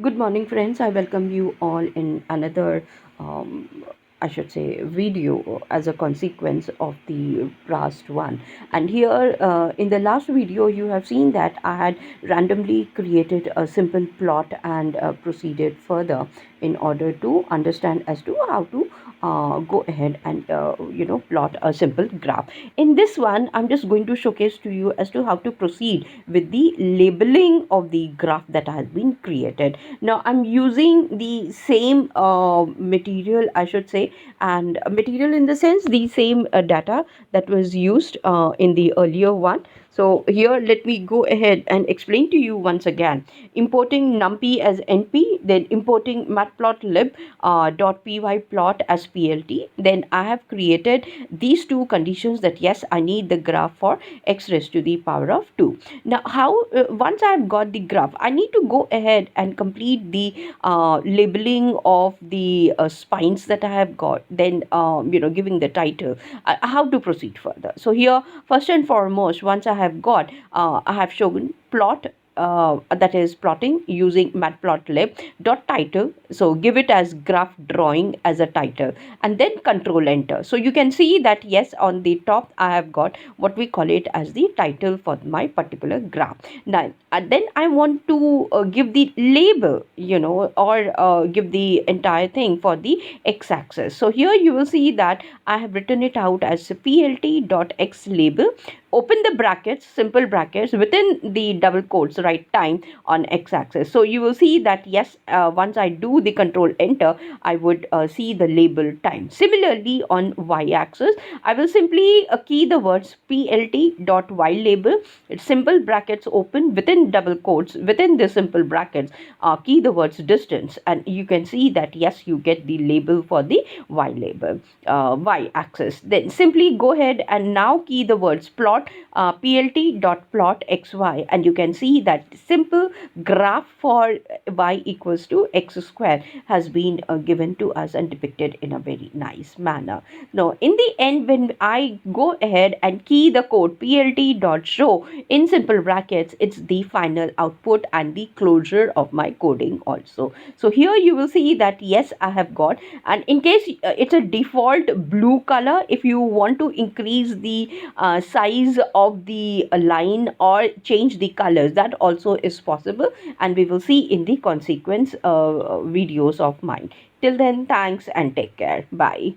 Good morning, friends. I welcome you all in another, um, I should say, video as a consequence of the last one. And here, in the last video, you have seen that I had randomly created a simple plot and proceeded further in order to understand as to how to go ahead and plot a simple graph. In this one, I'm just going to showcase to you as to how to proceed with the labeling of the graph that has been created. Now I'm using the same material, I should say, and material in the sense the same data that was used in the earlier one. So here let me go ahead and explain to you once again. Importing numpy as np, then importing matplotlib .py plot as plt. Then I have created these two conditions that yes, I need the graph for x raised to the power of 2. Now how once I have got the graph, I need to go ahead and complete the labeling of the spines that I have got, then giving the title, how to proceed further. So here, first and foremost, once I have got, I have shown plot, that is plotting using matplotlib dot title. So give it as graph drawing as a title, and then control enter. So you can see that yes, on the top I have got what we call it as the title for my particular graph. Now then I want to give the label, or give the entire thing for the x-axis. So here you will see that I have written it out as plt dot x label, open the brackets, simple brackets, within the double quotes, write time on x-axis. So you will see that yes, once I do the control enter, I would see the label time. Similarly on y-axis, I will simply key the words plt dot y label, it's simple brackets open, within double quotes, within the simple brackets, key the words distance, and you can see that yes, you get the label for the y label, y axis. Then simply go ahead and now key the words plot, plt dot plot xy, and you can see that simple graph for y equals to x square has been given to us and depicted in a very nice manner. Now in the end, when I go ahead and key the code plt dot show in simple brackets, it's the final output and the closure of my coding also. So here you will see that yes, I have got, and in case it's a default blue color, if you want to increase the size of the line or change the colors, that also is possible, and we will see in the consequence videos of mine. Till then, thanks and take care. Bye.